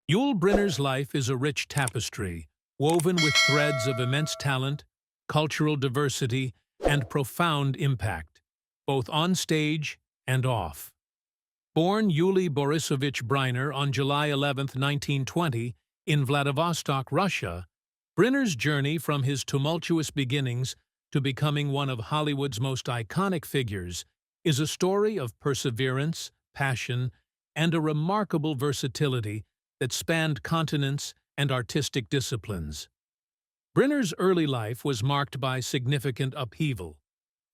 Yul Brynner's life is a rich tapestry, woven with threads of immense talent, cultural diversity, and profound impact, both on stage and off. Born Yuli Borisovich Brynner on July 11, 1920, in Vladivostok, Russia, Brynner's journey from his tumultuous beginnings to becoming one of Hollywood's most iconic figures is a story of perseverance, passion, and a remarkable versatility that spanned continents and artistic disciplines. Brynner's early life was marked by significant upheaval.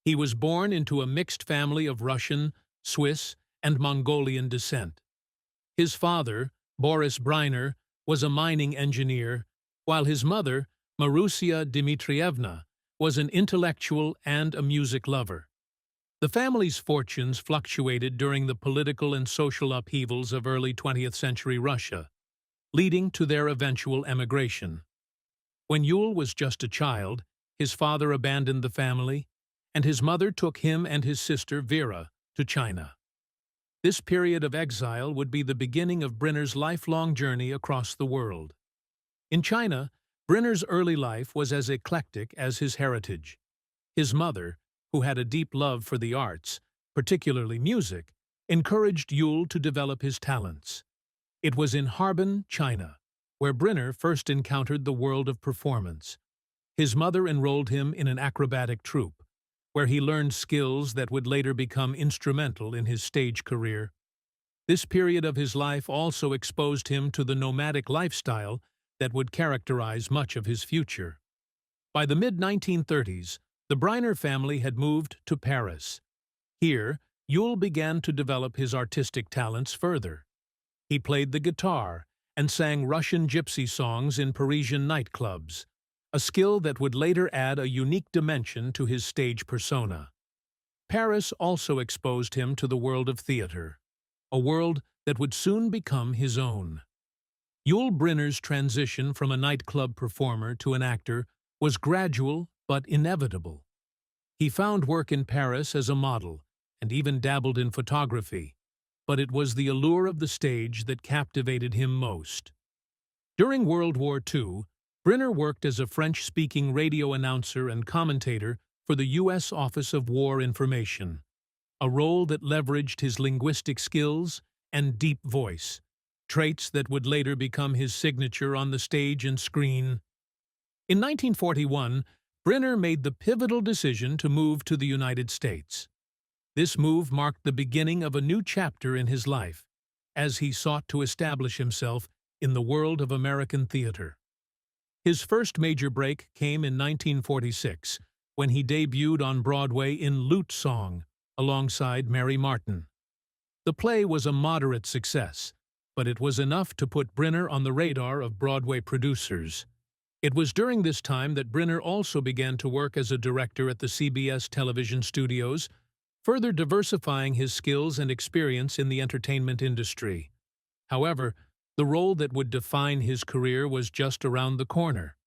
He was born into a mixed family of Russian, Swiss, and Mongolian descent. His father, Boris Brynner, was a mining engineer, while his mother, Marusia Dmitrievna, was an intellectual and a music lover. The family's fortunes fluctuated during the political and social upheavals of early 20th century Russia, leading to their eventual emigration. When Yul was just a child, his father abandoned the family, and his mother took him and his sister Vera to China. This period of exile would be the beginning of Brynner's lifelong journey across the world. In China, Brynner's early life was as eclectic as his heritage. His mother, who had a deep love for the arts, particularly music, encouraged Yul to develop his talents. It was in Harbin, China, where Brynner first encountered the world of performance. His mother enrolled him in an acrobatic troupe, where he learned skills that would later become instrumental in his stage career. This period of his life also exposed him to the nomadic lifestyle that would characterize much of his future. By the mid-1930s, the Brynner family had moved to Paris. Here, Yul began to develop his artistic talents further. He played the guitar and sang Russian gypsy songs in Parisian nightclubs, a skill that would later add a unique dimension to his stage persona. Paris also exposed him to the world of theater, a world that would soon become his own. Yul Brynner's transition from a nightclub performer to an actor was gradual but inevitable. He found work in Paris as a model and even dabbled in photography, but it was the allure of the stage that captivated him most. During World War II, Brynner worked as a French-speaking radio announcer and commentator for the U.S. Office of War Information, a role that leveraged his linguistic skills and deep voice, traits that would later become his signature on the stage and screen. In 1941, Brynner made the pivotal decision to move to the United States. This move marked the beginning of a new chapter in his life, as he sought to establish himself in the world of American theater. His first major break came in 1946, when he debuted on Broadway in Lute Song, alongside Mary Martin. The play was a moderate success, but it was enough to put Brynner on the radar of Broadway producers. It was during this time that Brynner also began to work as a director at the CBS television studios, further diversifying his skills and experience in the entertainment industry. However, the role that would define his career was just around the corner.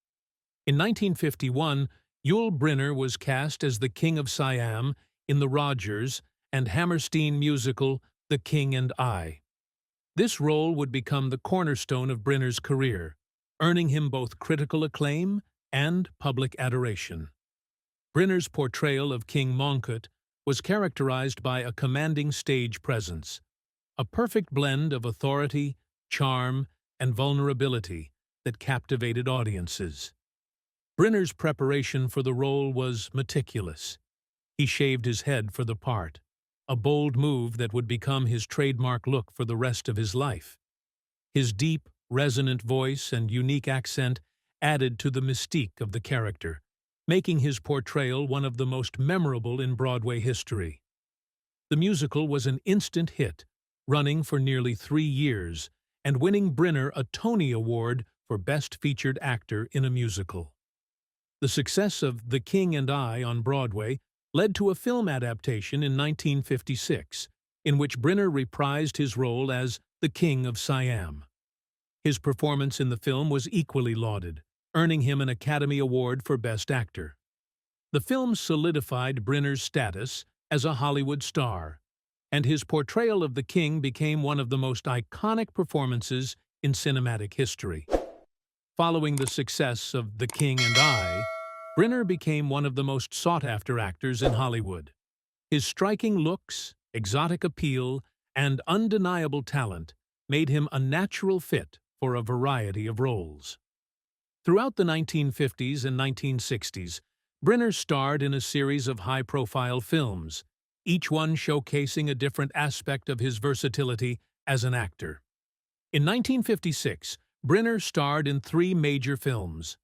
In 1951, Yul Brynner was cast as the King of Siam in the Rodgers and Hammerstein musical The King and I. This role would become the cornerstone of Brynner's career, earning him both critical acclaim and public adoration. Brynner's portrayal of King Mongkut was characterized by a commanding stage presence, a perfect blend of authority, charm, and vulnerability that captivated audiences. Brynner's preparation for the role was meticulous. He shaved his head for the part, a bold move that would become his trademark look for the rest of his life. His deep, resonant voice and unique accent added to the mystique of the character, making his portrayal one of the most memorable in Broadway history. The musical was an instant hit, running for nearly 3 years, and winning Brynner a Tony Award for Best Featured Actor in a Musical. The success of The King and I on Broadway led to a film adaptation in 1956, in which Brynner reprised his role as the King of Siam. His performance in the film was equally lauded, earning him an Academy Award for Best Actor. The film solidified Brynner's status as a Hollywood star, and his portrayal of the king became one of the most iconic performances in cinematic history. Following the success of The King and I, Brynner became one of the most sought-after actors in Hollywood. His striking looks, exotic appeal, and undeniable talent made him a natural fit for a variety of roles. Throughout the 1950s and 1960s, Brynner starred in a series of high-profile films, each one showcasing a different aspect of his versatility as an actor. In 1956, Brynner starred in three major films: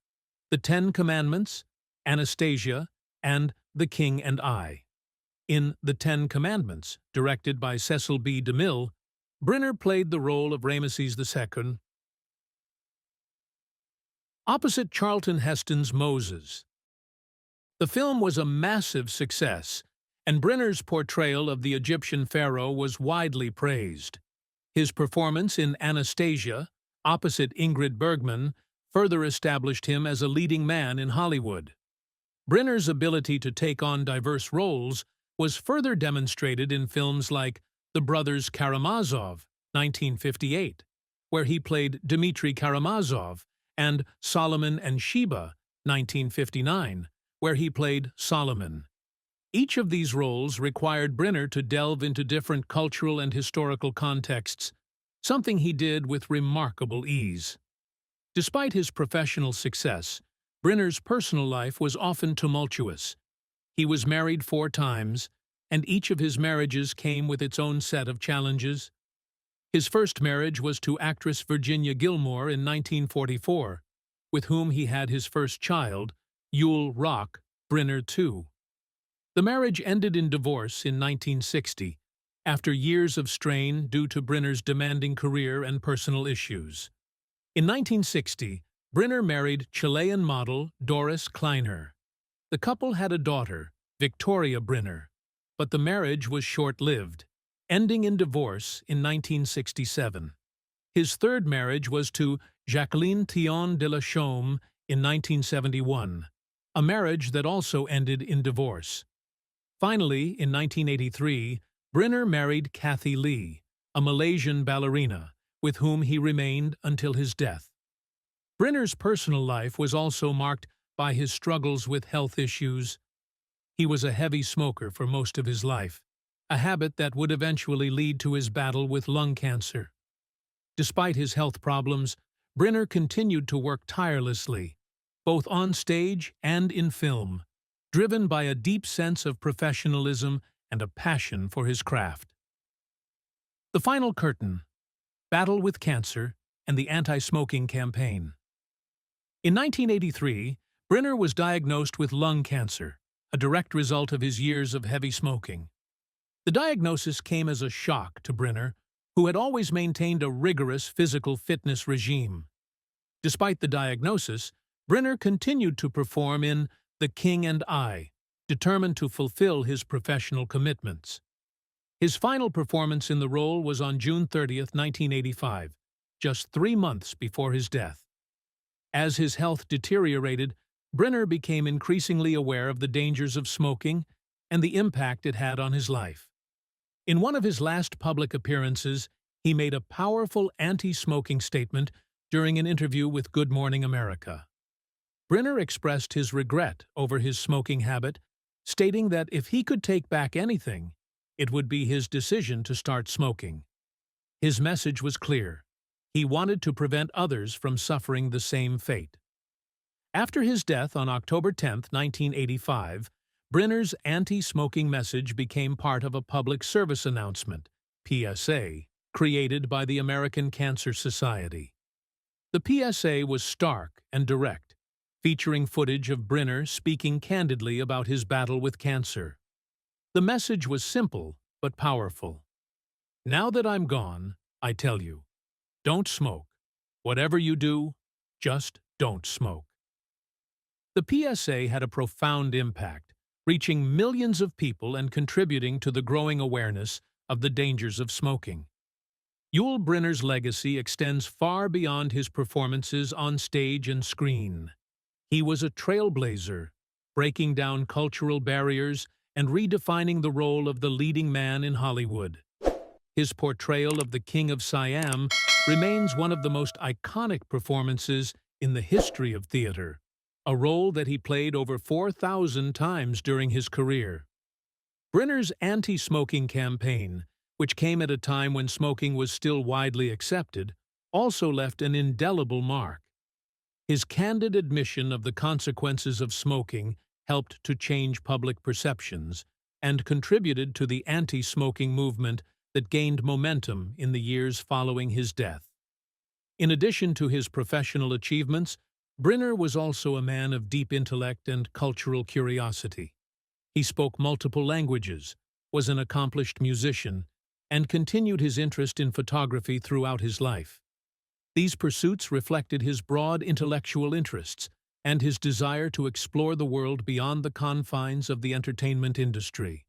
The Ten Commandments, Anastasia, and The King and I. In The Ten Commandments, directed by Cecil B. DeMille, Brynner played the role of Ramesses II, opposite Charlton Heston's Moses. The film was a massive success, and Brynner's portrayal of the Egyptian pharaoh was widely praised. His performance in Anastasia, opposite Ingrid Bergman, further established him as a leading man in Hollywood. Brynner's ability to take on diverse roles was further demonstrated in films like The Brothers Karamazov, 1958, where he played Dmitry Karamazov, and Solomon and Sheba, 1959, where he played Solomon. Each of these roles required Brynner to delve into different cultural and historical contexts, something he did with remarkable ease. Despite his professional success, Brynner's personal life was often tumultuous. He was married 4 times, and each of his marriages came with its own set of challenges. His first marriage was to actress Virginia Gilmore in 1944, with whom he had his first child, Yul Brynner II. The marriage ended in divorce in 1960, after years of strain due to Brynner's demanding career and personal issues. In 1960, Brynner married Chilean model Doris Kleiner. The couple had a daughter, Victoria Brynner, but the marriage was short-lived, ending in divorce in 1967. His third marriage was to Jacqueline Thion de la Chaume in 1971, a marriage that also ended in divorce. Finally, in 1983, Brynner married Kathy Lee, a Malaysian ballerina, with whom he remained until his death. Brynner's personal life was also marked by his struggles with health issues. He was a heavy smoker for most of his life, a habit that would eventually lead to his battle with lung cancer. Despite his health problems, Brynner continued to work tirelessly, both on stage and in film, driven by a deep sense of professionalism and a passion for his craft. The Final Curtain: Battle with Cancer and the Anti-Smoking Campaign. In 1983, Brynner was diagnosed with lung cancer, a direct result of his years of heavy smoking. The diagnosis came as a shock to Brynner, who had always maintained a rigorous physical fitness regime. Despite the diagnosis, Brynner continued to perform in The King and I, determined to fulfill his professional commitments. His final performance in the role was on June 30, 1985, just 3 months before his death. As his health deteriorated, Brynner became increasingly aware of the dangers of smoking and the impact it had on his life. In one of his last public appearances, he made a powerful anti-smoking statement during an interview with Good Morning America. Brynner expressed his regret over his smoking habit, stating that if he could take back anything, it would be his decision to start smoking. His message was clear. He wanted to prevent others from suffering the same fate. After his death on October 10, 1985, Brynner's anti-smoking message became part of a public service announcement, PSA, created by the American Cancer Society. The PSA was stark and direct, featuring footage of Brynner speaking candidly about his battle with cancer. The message was simple but powerful. Now that I'm gone, I tell you, don't smoke. Whatever you do, just don't smoke. The PSA had a profound impact, reaching millions of people and contributing to the growing awareness of the dangers of smoking. Yul Brynner's legacy extends far beyond his performances on stage and screen. He was a trailblazer, breaking down cultural barriers and redefining the role of the leading man in Hollywood. His portrayal of the King of Siam remains one of the most iconic performances in the history of theater, a role that he played over 4,000 times during his career. Brynner's anti-smoking campaign, which came at a time when smoking was still widely accepted, also left an indelible mark. His candid admission of the consequences of smoking helped to change public perceptions and contributed to the anti-smoking movement that gained momentum in the years following his death. In addition to his professional achievements, Brynner was also a man of deep intellect and cultural curiosity. He spoke multiple languages, was an accomplished musician, and continued his interest in photography throughout his life. These pursuits reflected his broad intellectual interests and his desire to explore the world beyond the confines of the entertainment industry.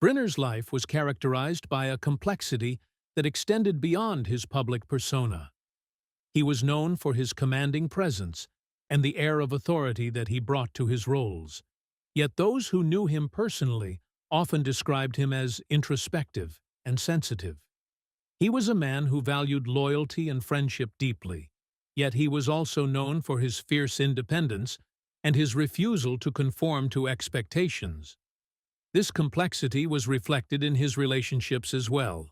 Brynner's life was characterized by a complexity that extended beyond his public persona. He was known for his commanding presence and the air of authority that he brought to his roles. Yet those who knew him personally often described him as introspective and sensitive. He was a man who valued loyalty and friendship deeply, yet he was also known for his fierce independence and his refusal to conform to expectations. This complexity was reflected in his relationships as well.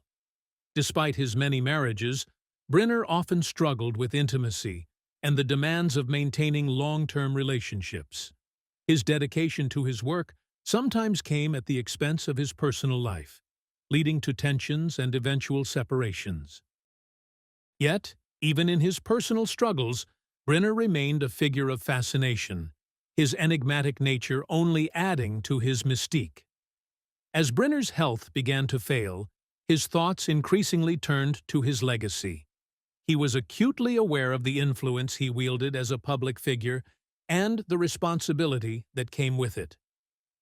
Despite his many marriages, Brynner often struggled with intimacy and the demands of maintaining long-term relationships. His dedication to his work sometimes came at the expense of his personal life, leading to tensions and eventual separations. Yet, even in his personal struggles, Brynner remained a figure of fascination, his enigmatic nature only adding to his mystique. As Brynner's health began to fail, his thoughts increasingly turned to his legacy. He was acutely aware of the influence he wielded as a public figure and the responsibility that came with it.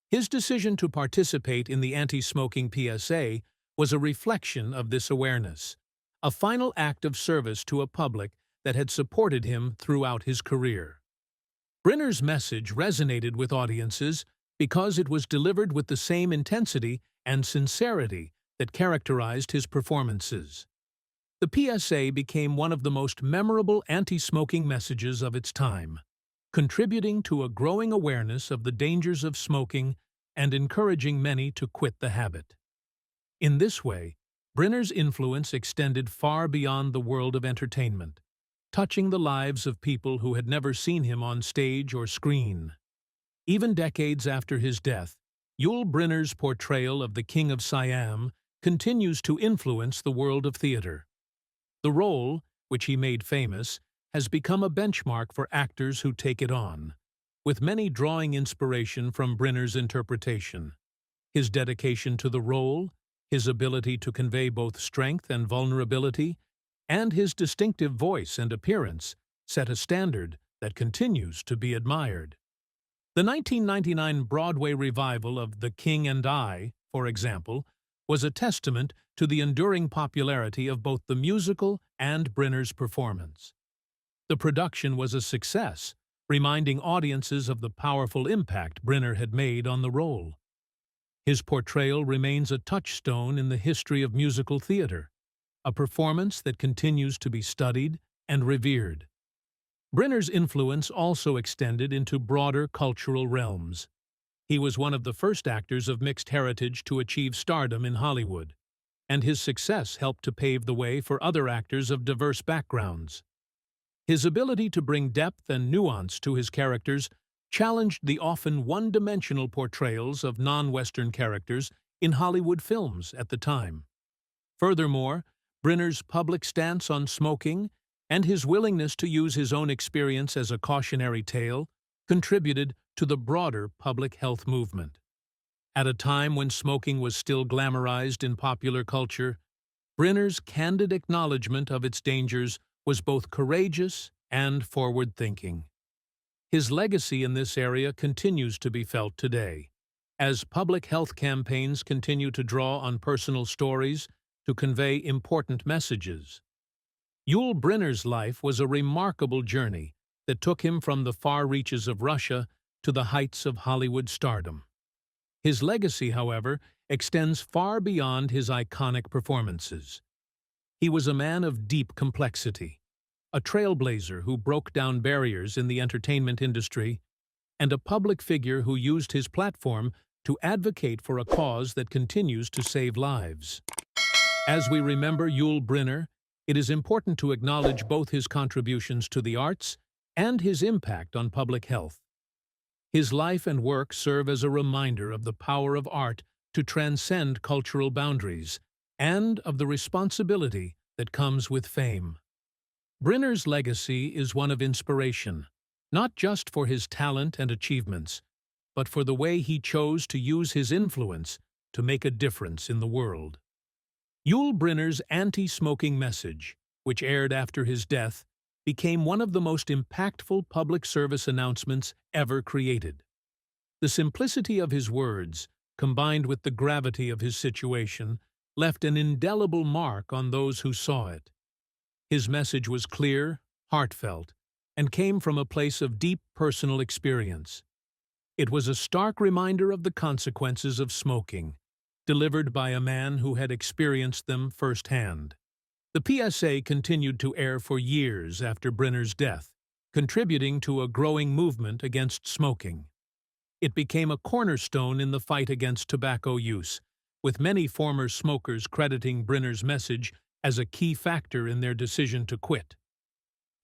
His decision to participate in the anti-smoking PSA was a reflection of this awareness, a final act of service to a public that had supported him throughout his career. Brynner's message resonated with audiences because it was delivered with the same intensity and sincerity that characterized his performances. The PSA became one of the most memorable anti-smoking messages of its time, contributing to a growing awareness of the dangers of smoking and encouraging many to quit the habit. In this way, Brynner's influence extended far beyond the world of entertainment, touching the lives of people who had never seen him on stage or screen. Even decades after his death, Yul Brynner's portrayal of the King of Siam continues to influence the world of theater. The role, which he made famous, has become a benchmark for actors who take it on, with many drawing inspiration from Brynner's interpretation. His dedication to the role, his ability to convey both strength and vulnerability, and his distinctive voice and appearance set a standard that continues to be admired. The 1999 Broadway revival of The King and I, for example, was a testament to the enduring popularity of both the musical and Brynner's performance. The production was a success, reminding audiences of the powerful impact Brynner had made on the role. His portrayal remains a touchstone in the history of musical theater, a performance that continues to be studied and revered. Brynner's influence also extended into broader cultural realms. He was one of the first actors of mixed heritage to achieve stardom in Hollywood, and his success helped to pave the way for other actors of diverse backgrounds. His ability to bring depth and nuance to his characters challenged the often one-dimensional portrayals of non-Western characters in Hollywood films at the time. Furthermore, Brynner's public stance on smoking and his willingness to use his own experience as a cautionary tale contributed to the broader public health movement. At a time when smoking was still glamorized in popular culture, Brynner's candid acknowledgement of its dangers was both courageous and forward-thinking. His legacy in this area continues to be felt today, as public health campaigns continue to draw on personal stories to convey important messages. Yul Brynner's life was a remarkable journey that took him from the far reaches of Russia to the heights of Hollywood stardom. His legacy, however, extends far beyond his iconic performances. He was a man of deep complexity, a trailblazer who broke down barriers in the entertainment industry, and a public figure who used his platform to advocate for a cause that continues to save lives. As we remember Yul Brynner, it is important to acknowledge both his contributions to the arts and his impact on public health. His life and work serve as a reminder of the power of art to transcend cultural boundaries and of the responsibility that comes with fame. Brynner's legacy is one of inspiration, not just for his talent and achievements, but for the way he chose to use his influence to make a difference in the world. Yul Brynner's anti-smoking message, which aired after his death, became one of the most impactful public service announcements ever created. The simplicity of his words, combined with the gravity of his situation, left an indelible mark on those who saw it. His message was clear, heartfelt, and came from a place of deep personal experience. It was a stark reminder of the consequences of smoking, delivered by a man who had experienced them firsthand. The PSA continued to air for years after Brynner's death, contributing to a growing movement against smoking. It became a cornerstone in the fight against tobacco use, with many former smokers crediting Brynner's message as a key factor in their decision to quit.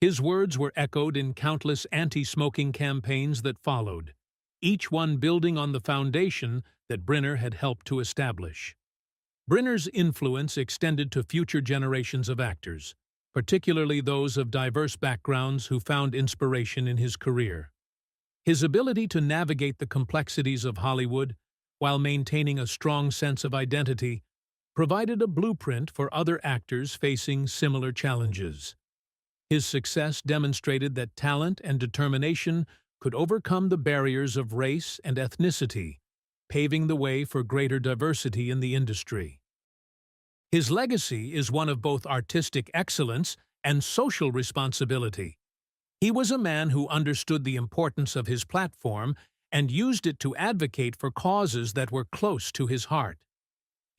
His words were echoed in countless anti-smoking campaigns that followed, each one building on the foundation that Brynner had helped to establish. Brynner's influence extended to future generations of actors, particularly those of diverse backgrounds who found inspiration in his career. His ability to navigate the complexities of Hollywood while maintaining a strong sense of identity provided a blueprint for other actors facing similar challenges. His success demonstrated that talent and determination could overcome the barriers of race and ethnicity, paving the way for greater diversity in the industry. His legacy is one of both artistic excellence and social responsibility. He was a man who understood the importance of his platform and used it to advocate for causes that were close to his heart.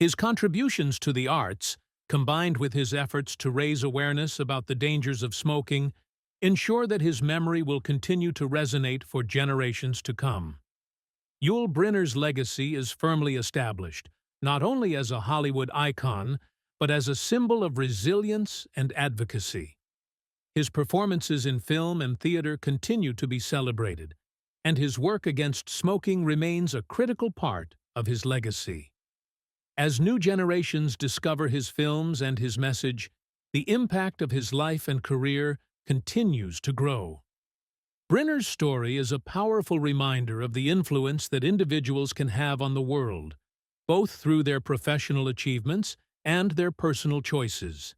His contributions to the arts, combined with his efforts to raise awareness about the dangers of smoking, ensure that his memory will continue to resonate for generations to come. Yul Brynner's legacy is firmly established, not only as a Hollywood icon, but as a symbol of resilience and advocacy. His performances in film and theater continue to be celebrated, and his work against smoking remains a critical part of his legacy. As new generations discover his films and his message, the impact of his life and career continues to grow. Brynner's story is a powerful reminder of the influence that individuals can have on the world, both through their professional achievements and their personal choices.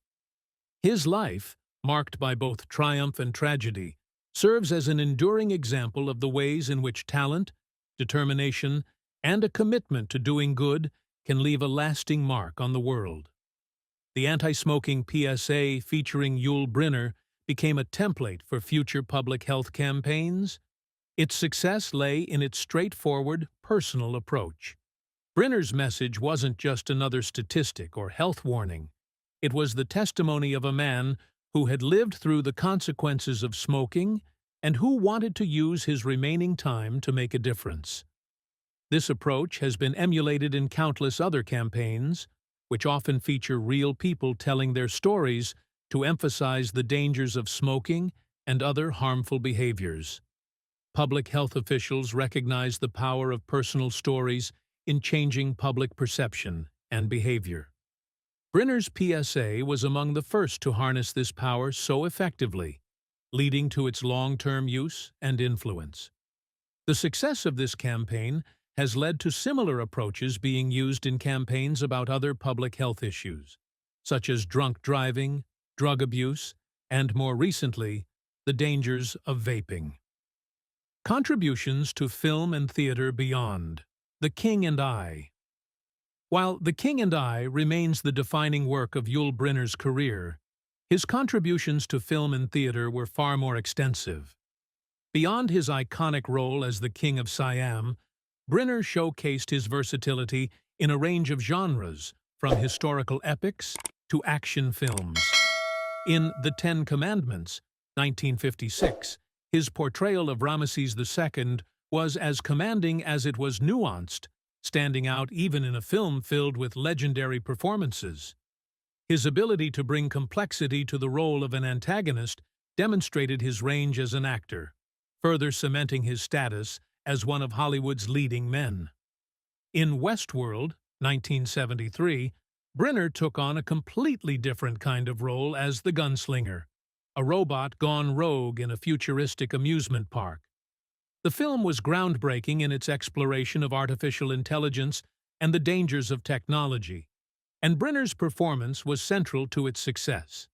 His life, marked by both triumph and tragedy, serves as an enduring example of the ways in which talent, determination, and a commitment to doing good can leave a lasting mark on the world. The anti-smoking PSA featuring Yul Brynner became a template for future public health campaigns. Its success lay in its straightforward, personal approach. Brynner's message wasn't just another statistic or health warning. It was the testimony of a man who had lived through the consequences of smoking and who wanted to use his remaining time to make a difference. This approach has been emulated in countless other campaigns, which often feature real people telling their stories to emphasize the dangers of smoking and other harmful behaviors. Public health officials recognize the power of personal stories in changing public perception and behavior. Brynner's PSA was among the first to harness this power so effectively, leading to its long-term use and influence. The success of this campaign has led to similar approaches being used in campaigns about other public health issues, such as drunk driving, drug abuse, and more recently, the dangers of vaping. Contributions to film and theater beyond. The King and I. While The King and I remains the defining work of Yul Brynner's career, his contributions to film and theater were far more extensive. Beyond his iconic role as the King of Siam, Brynner showcased his versatility in a range of genres, from historical epics to action films. In The Ten Commandments, 1956, his portrayal of Ramesses II was as commanding as it was nuanced, standing out even in a film filled with legendary performances. His ability to bring complexity to the role of an antagonist demonstrated his range as an actor, further cementing his status as one of Hollywood's leading men. In Westworld, 1973, Brynner took on a completely different kind of role as the gunslinger, a robot gone rogue in a futuristic amusement park. The film was groundbreaking in its exploration of artificial intelligence and the dangers of technology, and Brynner's performance was central to its success.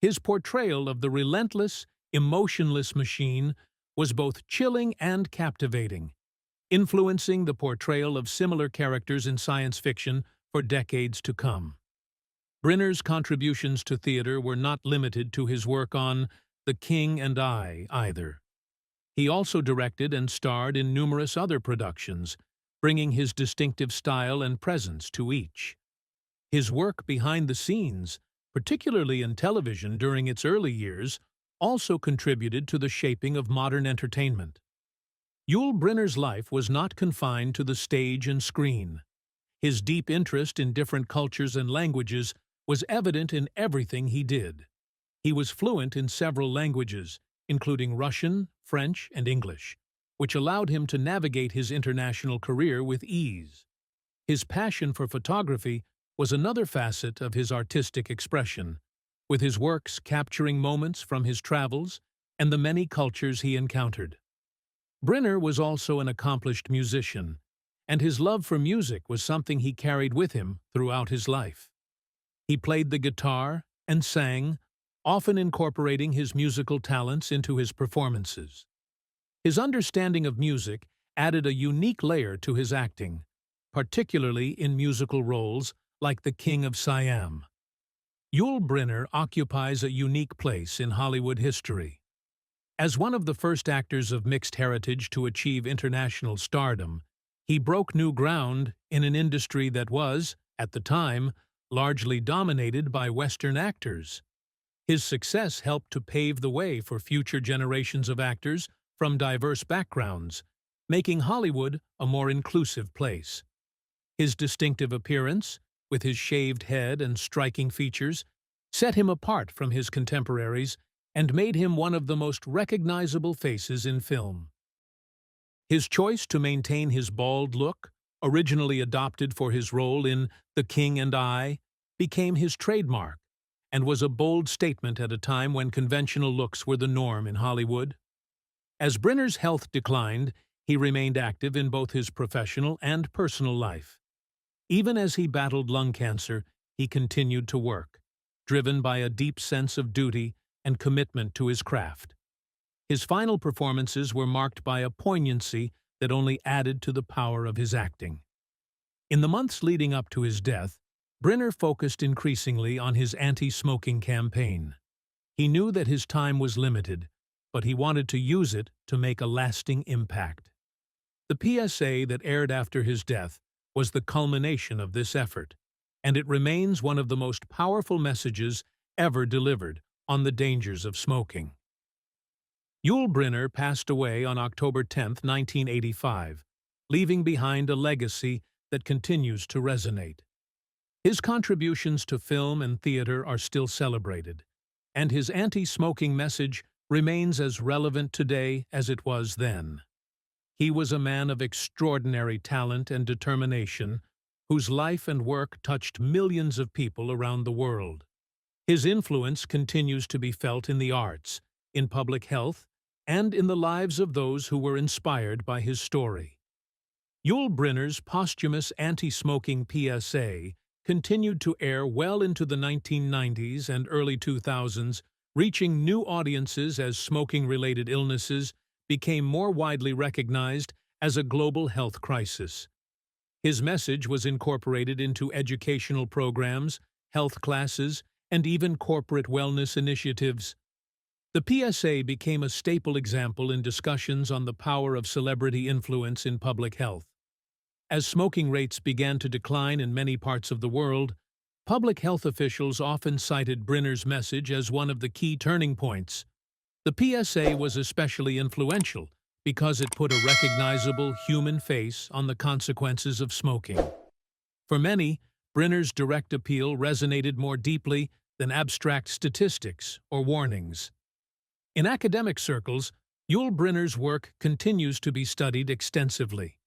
His portrayal of the relentless, emotionless machine was both chilling and captivating, influencing the portrayal of similar characters in science fiction for decades to come. Brynner's contributions to theater were not limited to his work on The King and I either. He also directed and starred in numerous other productions, bringing his distinctive style and presence to each. His work behind the scenes, particularly in television during its early years, also contributed to the shaping of modern entertainment. Yul Brynner's life was not confined to the stage and screen. His deep interest in different cultures and languages was evident in everything he did. He was fluent in several languages, including Russian, French, and English, which allowed him to navigate his international career with ease. His passion for photography was another facet of his artistic expression, with his works capturing moments from his travels and the many cultures he encountered. Brynner was also an accomplished musician, and his love for music was something he carried with him throughout his life. He played the guitar and sang, often incorporating his musical talents into his performances. His understanding of music added a unique layer to his acting, particularly in musical roles like the King of Siam. Yul Brynner occupies a unique place in Hollywood history. As one of the first actors of mixed heritage to achieve international stardom, he broke new ground in an industry that was, at the time, largely dominated by Western actors. His success helped to pave the way for future generations of actors from diverse backgrounds, making Hollywood a more inclusive place. His distinctive appearance, with his shaved head and striking features, set him apart from his contemporaries and made him one of the most recognizable faces in film. His choice to maintain his bald look, originally adopted for his role in The King and I, became his trademark and was a bold statement at a time when conventional looks were the norm in Hollywood. As Brynner's health declined, he remained active in both his professional and personal life. Even as he battled lung cancer, he continued to work, driven by a deep sense of duty and commitment to his craft. His final performances were marked by a poignancy that only added to the power of his acting. In the months leading up to his death, Brynner focused increasingly on his anti-smoking campaign. He knew that his time was limited, but he wanted to use it to make a lasting impact. The PSA that aired after his death was the culmination of this effort, and it remains one of the most powerful messages ever delivered on the dangers of smoking. Yul Brynner passed away on October 10, 1985, leaving behind a legacy that continues to resonate. His contributions to film and theater are still celebrated, and his anti-smoking message remains as relevant today as it was then. He was a man of extraordinary talent and determination, whose life and work touched millions of people around the world. His influence continues to be felt in the arts, in public health, and in the lives of those who were inspired by his story. Yul Brynner's posthumous anti-smoking PSA continued to air well into the 1990s and early 2000s, reaching new audiences as smoking-related illnesses became more widely recognized as a global health crisis. His message was incorporated into educational programs, health classes, and even corporate wellness initiatives. The PSA became a staple example in discussions on the power of celebrity influence in public health. As smoking rates began to decline in many parts of the world, Public health officials often cited Brynner's message as one of the key turning points. The PSA was especially influential because it put a recognizable human face on the consequences of smoking. For many, Brynner's direct appeal resonated more deeply than abstract statistics or warnings. In academic circles, Yul Brynner's work continues to be studied extensively.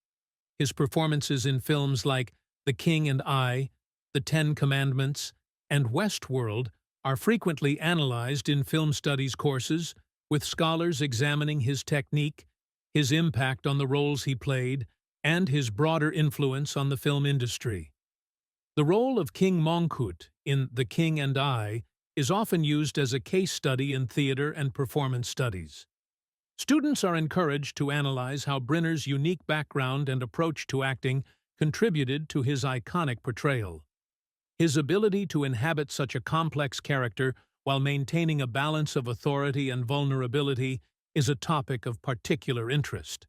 His performances in films like The King and I, The Ten Commandments, and Westworld are frequently analyzed in film studies courses, with scholars examining his technique, his impact on the roles he played, and his broader influence on the film industry. The role of King Mongkut in The King and I is often used as a case study in theater and performance studies. Students are encouraged to analyze how Brynner's unique background and approach to acting contributed to his iconic portrayal. His ability to inhabit such a complex character while maintaining a balance of authority and vulnerability is a topic of particular interest.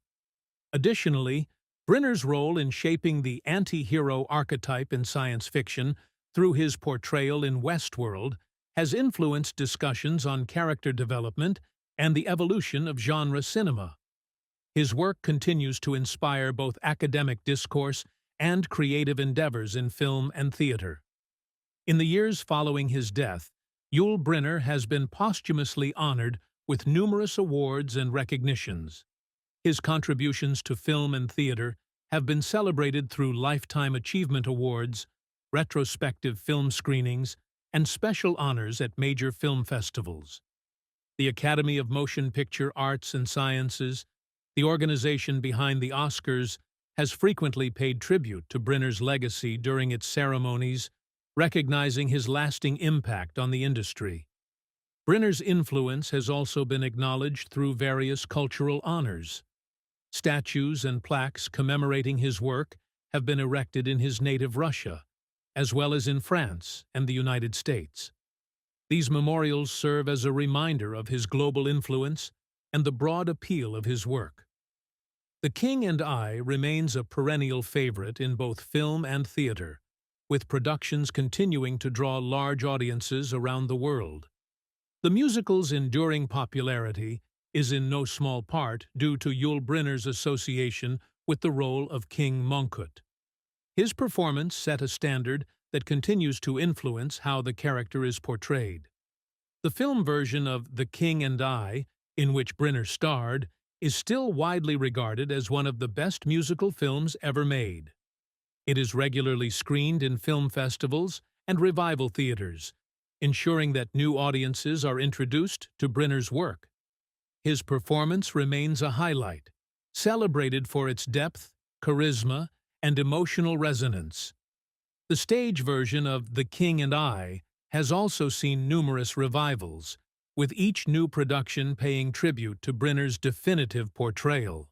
Additionally, Brynner's role in shaping the anti-hero archetype in science fiction through his portrayal in Westworld has influenced discussions on character development and the evolution of genre cinema. His work continues to inspire both academic discourse and creative endeavors in film and theater. In the years following his death, Yul Brynner has been posthumously honored with numerous awards and recognitions. His contributions to film and theater have been celebrated through Lifetime Achievement Awards, retrospective film screenings, and special honors at major film festivals. The Academy of Motion Picture Arts and Sciences, the organization behind the Oscars, has frequently paid tribute to Brynner's legacy during its ceremonies, recognizing his lasting impact on the industry. Brynner's influence has also been acknowledged through various cultural honors. Statues and plaques commemorating his work have been erected in his native Russia, as well as in France and the United States. These memorials serve as a reminder of his global influence and the broad appeal of his work. The King and I remains a perennial favorite in both film and theater, with productions continuing to draw large audiences around the world. The musical's enduring popularity is in no small part due to Yul Brynner's association with the role of King Mongkut. His performance set a standard that continues to influence how the character is portrayed. The film version of The King and I, in which Brynner starred, is still widely regarded as one of the best musical films ever made. It is regularly screened in film festivals and revival theaters, ensuring that new audiences are introduced to Brynner's work. His performance remains a highlight, celebrated for its depth, charisma, and emotional resonance. The stage version of The King and I has also seen numerous revivals, with each new production paying tribute to Brynner's definitive portrayal.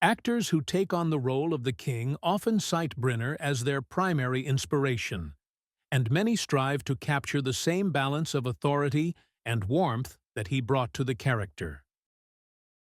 Actors who take on the role of the king often cite Brynner as their primary inspiration, and many strive to capture the same balance of authority and warmth that he brought to the character.